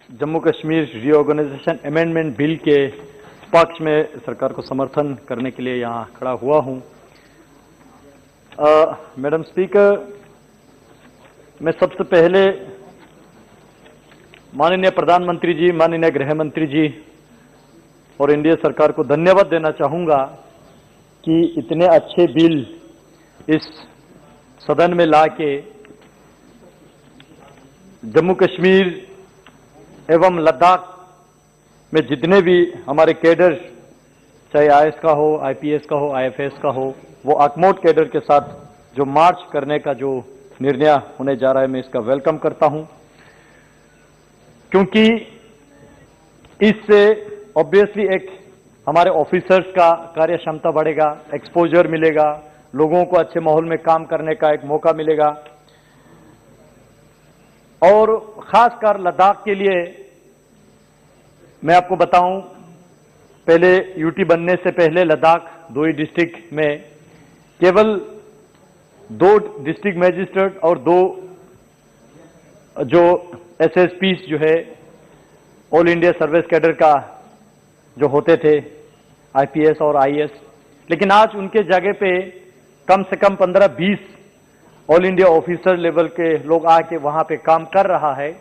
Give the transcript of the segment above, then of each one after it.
Jammu Kashmir reorganisation amendment bill के पक्ष में सरकार को समर्थन करने के लिए यहां खड़ा हुआ हूं। मैडम स्पीकर, मैं सबसे पहले माननीय प्रधानमंत्री जी, माननीय गृह मंत्री जी और एनडीए सरकार को धन्यवाद देना चाहूंगा कि इतने अच्छे बिल इस सदन में लाके जम्मू कश्मीर एवं लद्दाख में जितने भी हमारे कैडर, चाहे आईएएस का हो, आईपीएस का हो, आईएफएस का हो, वो अकमोट कैडर के साथ जो मार्च करने का जो निर्णय होने जा रहा है, मैं इसका वेलकम करता हूं, क्योंकि इससे ऑब्वियसली एक हमारे ऑफिसर्स का कार्य क्षमता बढ़ेगा, एक्सपोजर मिलेगा, लोगों को अच्छे माहौल में काम करने का एक मौका मिलेगा। और खासकर लद्दाख के लिए मैं आपको बताऊं, पहले यूटी बनने से पहले लद्दाख 2 ही डिस्ट्रिक्ट में केवल 2 डिस्ट्रिक्ट मजिस्ट्रेट और 2 जो एसएसपीस जो है ऑल इंडिया सर्विस कैडर का जो होते थे, आईपीएस और आईएएस, लेकिन आज उनके जगह पे कम से कम 15-20 ऑल इंडिया ऑफिसर लेवल के लोग आके वहां पे काम कर रहा है।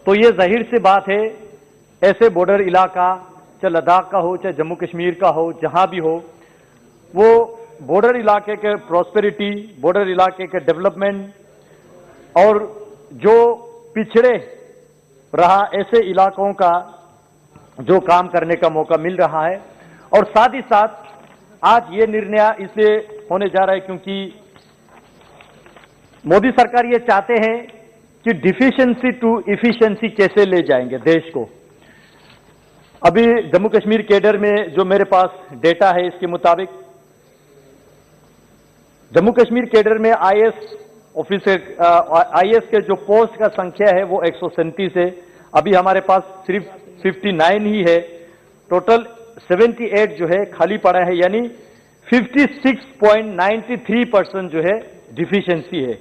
तो ये जाहिर सी बात है, ऐसे बॉर्डर इलाका, चाहे लद्दाख का हो, चाहे जम्मू कश्मीर का हो, जहां भी हो, वो बॉर्डर इलाके के प्रॉस्पेरिटी, बॉर्डर इलाके के डेवलपमेंट और जो पिछड़े रहा ऐसे इलाकों का जो काम करने का मौका मिल रहा है। और साथ ही साथ आज ये निर्णय इसलिए होने जा रहा है क्योंकि मोदी सरकार ये चाहते हैं कि डिफिशिएंसी टू इफिशिएंसी कैसे ले जाएंगे देश को। अभी जम्मू कश्मीर कैडर में जो मेरे पास डेटा है, इसके मुताबिक जम्मू कश्मीर कैडर में आईएएस ऑफिसर, आईएएस के जो पोस्ट का संख्या है वो 137 है। अभी हमारे पास सिर्फ 59 ही है। टोटल 78 जो है खाली पड़ा है, यानी 56.93% जो है डिफिशिएंसी है।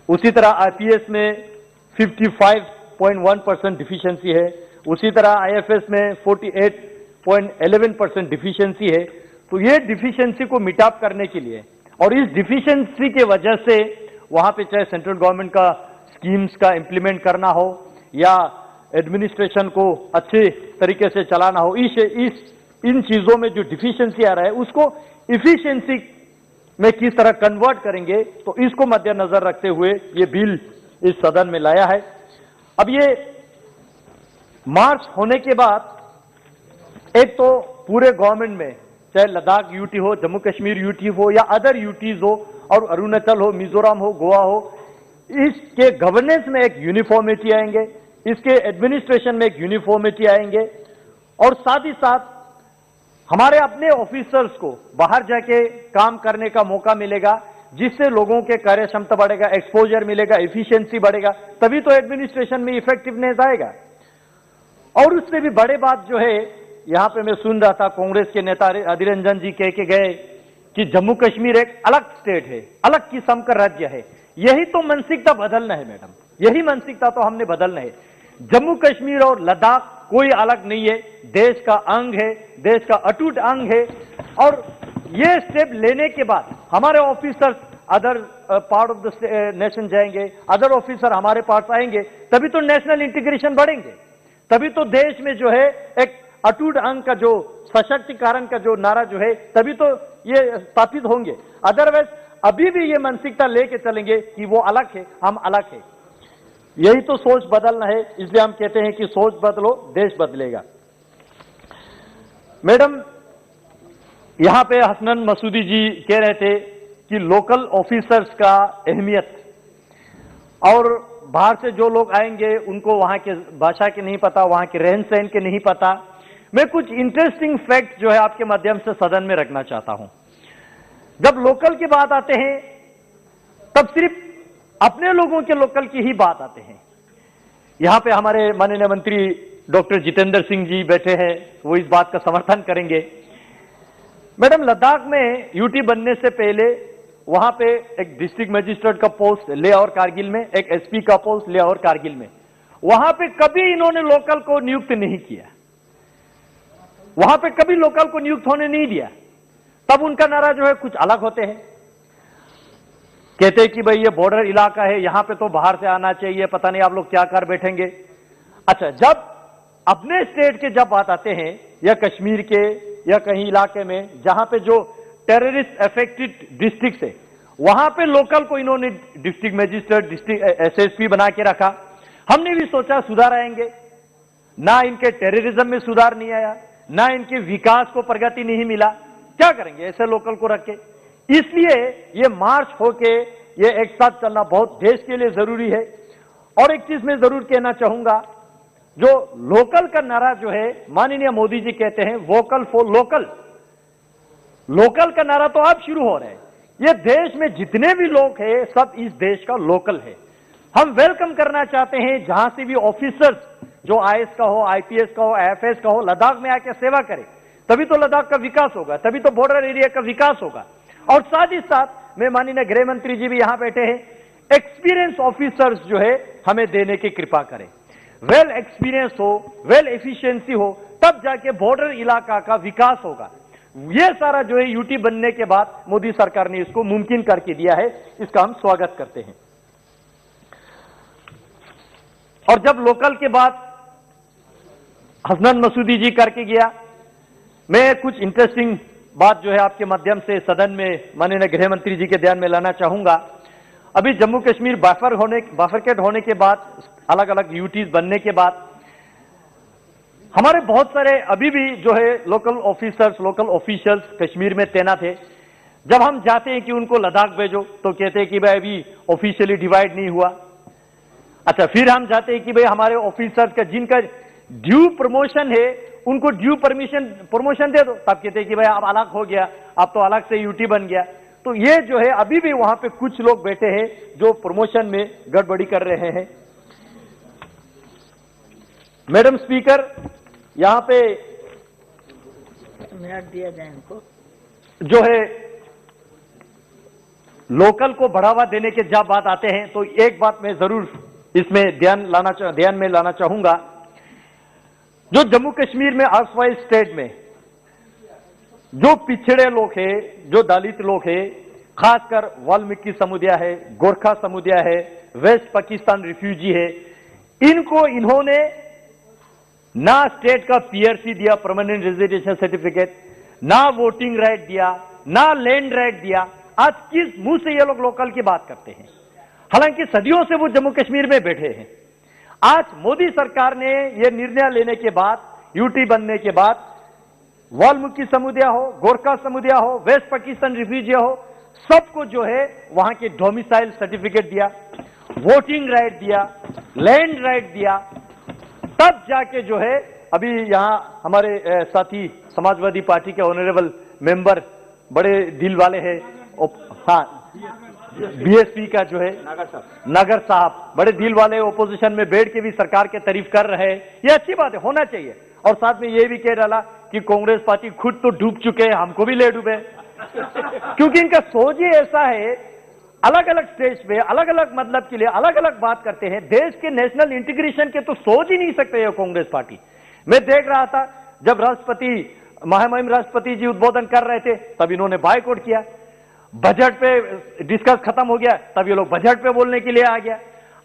उसी तरह आईपीएस में 55.1% डिफिशिएंसी है। उसी तरह आईएफएस में 48.11% डिफिशिएंसी है। तो ये डिफिशिएंसी को मिटाप करने के लिए, और इस डिफिशिएंसी के वजह से वहां पे चाहे सेंट्रल गवर्नमेंट का स्कीम्स का इंप्लीमेंट करना हो या एडमिनिस्ट्रेशन को अच्छे तरीके से चलाना हो, इन चीजों में जो डिफिशिएंसी आ रहा है उसको इफिशिएंसी में किस तरह कन्वर्ट करेंगे, तो इसको मद्देनजर रखते हुए ये बिल इस सदन में लाया है। अब ये मार्च होने के बाद एक तो पूरे गवर्नमेंट में, चाहे लद्दाख यूटी हो, जम्मू कश्मीर यूटी हो या अदर यूटीज हो, और अरुणाचल हो, मिजोरम हो, गोवा हो, इसके गवर्नेंस में एक यूनिफॉर्मिटी आएंगे, इसके एडमिनिस्ट्रेशन में एक यूनिफॉर्मिटी आएंगे, और साथ ही साथ हमारे अपने ऑफिसर्स को बाहर जाके काम करने का मौका मिलेगा, जिससे लोगों के कार्य क्षमता बढ़ेगा, एक्सपोजर मिलेगा, एफिशिएंसी बढ़ेगा, तभी तो एडमिनिस्ट्रेशन में इफेक्टिवनेस आएगा। और उससे भी बड़े बात जो है, यहां पे मैं सुन रहा था कांग्रेस के नेता अधीर रंजन जी कह के गए कि जम्मू कश्मीर एक अलग स्टेट है, अलग किस्म का राज्य है। यही तो मानसिकता बदलना है मैडम, यही मानसिकता तो हमने बदलना है। जम्मू कश्मीर और लद्दाख कोई अलग नहीं है, देश का अंग है, देश का अटूट अंग है। और ये स्टेप लेने के बाद हमारे officers other part of the nation जाएंगे, अदर ऑफिसर हमारे पास आएंगे, तभी तो नेशनल इंटीग्रेशन बढ़ेंगे, तभी तो देश में जो है एक अटूट अंग का जो सशक्तिकरण का जो नारा जो है, तभी तो ये स्थापित होंगे। अदरवाइज अभी भी ये मानसिकता लेके चलेंगे कि वो अलग है, हम अलग है। यही तो सोच बदलना है, इसलिए हम कहते हैं कि सोच बदलो, देश बदलेगा। मैडम, यहां पे हसनैन मसूदी जी कह रहे थे कि लोकल ऑफिसर्स का अहमियत, और बाहर से जो लोग आएंगे उनको वहां के भाषा के नहीं पता, वहां के रहन सहन के नहीं पता। मैं कुछ इंटरेस्टिंग फैक्ट जो है आपके माध्यम से सदन में रखना चाहता हूं। जब लोकल की बात आते हैं तब सिर्फ अपने लोगों के लोकल की ही बात आते हैं। यहां पे हमारे माननीय मंत्री डॉक्टर जितेंद्र सिंह जी बैठे हैं, वो इस बात का समर्थन करेंगे। मैडम, लद्दाख में यूटी बनने से पहले वहां पे एक डिस्ट्रिक्ट मजिस्ट्रेट का पोस्ट ले और कारगिल में, एक एसपी का पोस्ट ले और कारगिल में, वहां पे कभी इन्होंने लोकल को नियुक्त नहीं किया, वहां पे कभी लोकल को नियुक्त होने नहीं दिया। तब उनका नारा जो है कुछ अलग होते हैं, कहते हैं कि भाई ये बॉर्डर इलाका है, यहां पे तो बाहर से आना चाहिए, पता नहीं आप लोग क्या कर बैठेंगे। अच्छा, जब अपने स्टेट के जब बात आते हैं या कश्मीर के या कहीं इलाके में जहां पे जो टेररिस्ट अफेक्टेड डिस्ट्रिक्ट है, वहां पे लोकल को इन्होंने डिस्ट्रिक्ट मजिस्ट्रेट, डिस्ट्रिक्ट एसएसपी बना के रखा। हमने भी सोचा सुधार आएंगे, ना इनके टेररिज्म में सुधार नहीं आया, ना इनके विकास को प्रगति नहीं मिला, क्या करेंगे ऐसे लोकल को रख के। इसलिए ये मार्च होके ये एक साथ चलना बहुत देश के लिए जरूरी है। और एक चीज मैं जरूर कहना चाहूंगा, जो लोकल का नारा जो है माननीय मोदी जी कहते हैं वोकल फॉर लोकल, लोकल का नारा तो अब शुरू हो रहा है। ये देश में जितने भी लोग हैं सब इस देश का लोकल है। हम वेलकम करना चाहते हैं जहां से भी ऑफिसर्स, जो आईएएस का हो, आईपीएस का हो, आईएफएस का हो, लद्दाख में आके सेवा करे, तभी तो लद्दाख का विकास होगा, तभी तो बॉर्डर एरिया का विकास होगा। और साथ ही साथ मैं माननीय गृह मंत्री जी भी यहां बैठे हैं, एक्सपीरियंस ऑफिसर्स जो है हमें देने की कृपा करें। वेल एक्सपीरियंस हो, वेल एफिशिएंसी हो, तब जाके बॉर्डर इलाका का विकास होगा। ये सारा जो है यूटी बनने के बाद मोदी सरकार ने इसको मुमकिन करके दिया है, इसका हम स्वागत करते हैं। और जब लोकल के बाद हसनैन मसूदी जी करके गया, मैं कुछ इंटरेस्टिंग बात जो है आपके माध्यम से सदन में माननीय गृह मंत्री जी के ध्यान में लाना चाहूंगा। अभी जम्मू कश्मीर बाइफरकेट होने के बाद, अलग अलग यूटीज बनने के बाद, हमारे बहुत सारे अभी भी जो है local officers, local officials Kashmir में तैनात है। जब हम जाते हैं कि उनको लद्दाख भेजो तो कहते हैं कि भाई अभी ऑफिशियली डिवाइड नहीं हुआ। अच्छा, फिर हम जाते हैं कि भाई हमारे ऑफिसर्स का जिनका ड्यू प्रमोशन है उनको ड्यू प्रमोशन दे दो, तब कहते हैं कि भाई अब अलग हो गया, अब तो अलग से यूटी बन गया। तो ये जो है अभी भी वहां पे कुछ लोग बैठे हैं जो प्रमोशन में गड़बड़ी कर रहे हैं। मैडम स्पीकर, यहां पे मिनट दिया जाए इनको, जो है लोकल को बढ़ावा देने के जब बात आते हैं तो एक बात मैं जरूर इसमें ध्यान में लाना चाहूंगा। जो जम्मू कश्मीर में अर्सवाइल स्टेट में जो पिछड़े लोग हैं, जो दलित लोग हैं, खासकर वाल्मीकि समुदाय है, गोरखा समुदाय है, वेस्ट पाकिस्तान रिफ्यूजी है, इनको इन्होंने ना स्टेट का पीआरसी दिया, परमानेंट रेजिडेंशियल सर्टिफिकेट, ना वोटिंग राइट दिया, ना लैंड राइट दिया। आज किस मुंह से ये लोग लोकल की बात करते हैं, हालांकि सदियों से वो जम्मू कश्मीर में बैठे हैं। आज मोदी सरकार ने यह निर्णय लेने के बाद, यूटी बनने के बाद, वाल्मीकि समुदाय हो, गोरखा समुदाय हो, वेस्ट पाकिस्तान रिफ्यूजी हो, सबको जो है वहां के डोमिसाइल सर्टिफिकेट दिया, वोटिंग राइट दिया, लैंड राइट दिया। तब जाके जो है अभी यहां हमारे साथी समाजवादी पार्टी के ऑनरेबल मेंबर बड़े दिल वाले हैं, हाँ बीएसपी का जो है नगर साहब बड़े दिल वाले ओपोजिशन में बैठ के भी सरकार के तारीफ कर रहे हैं। ये अच्छी बात है, होना चाहिए। और साथ में ये भी कह डाला कि कांग्रेस पार्टी खुद तो डूब चुके हैं, हमको भी ले डूबे क्योंकि इनका सोच ही ऐसा है, अलग अलग स्टेज पे अलग अलग मतलब के लिए अलग अलग बात करते हैं। देश के नेशनल इंटीग्रेशन के तो सोच ही नहीं सकते ये कांग्रेस पार्टी। मैं देख रहा था जब राष्ट्रपति महामहिम राष्ट्रपति जी उद्बोधन कर रहे थे तब इन्होंने बायकॉट किया, बजट पे डिस्कस खत्म हो गया तब ये लोग बजट पे बोलने के लिए आ गया।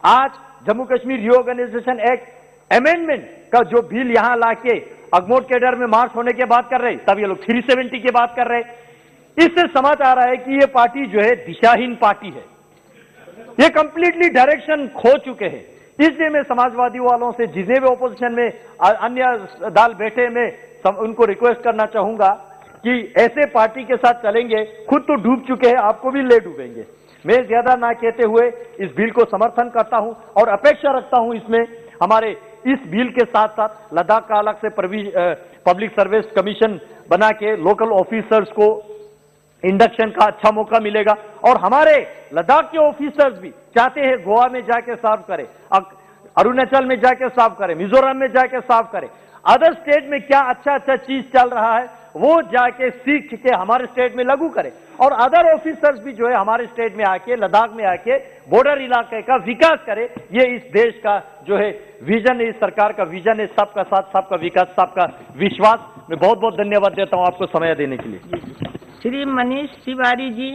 आज Jammu Kashmir reorganisation act amendment का जो बिल यहां लाके अगमोट कैडर में मार्च होने की बात कर रहे, तब ये लोग 370 की बात कर रहे। इससे समझ आ रहा है कि ये पार्टी जो है दिशाहीन पार्टी है, ये कंप्लीटली डायरेक्शन खो चुके हैं। इसलिए मैं समाजवादी वालों से जितने भी ओपोजिशन में अन्य दल बैठे में उनको रिक्वेस्ट करना चाहूंगा कि ऐसे पार्टी के साथ चलेंगे, खुद तो डूब चुके हैं, आपको भी ले डूबेंगे। मैं ज्यादा ना कहते हुए इस बिल को समर्थन करता हूं और अपेक्षा रखता हूं इसमें हमारे इस बिल के साथ साथ लद्दाख का अलग से पब्लिक सर्विस कमीशन बना के लोकल ऑफिसर्स को इंडक्शन का अच्छा मौका मिलेगा। और हमारे लद्दाख के ऑफिसर्स भी चाहते हैं गोवा में जाके सर्व करें। अरुणाचल में जाके साफ करें, मिजोरम में जाके साफ करें, अदर स्टेट में क्या अच्छा अच्छा चीज चल रहा है वो जाके सीख के हमारे स्टेट में लागू करें। और अदर ऑफिसर्स भी जो है हमारे स्टेट में आके, लद्दाख में आके बॉर्डर इलाके का विकास करे। ये इस देश का जो है विजन है, इस सरकार का विजन है, सबका साथ, सबका विकास, सबका विश्वास। मैं बहुत बहुत धन्यवाद देता हूं आपको समय देने के लिए। श्री मनीष तिवारी जी।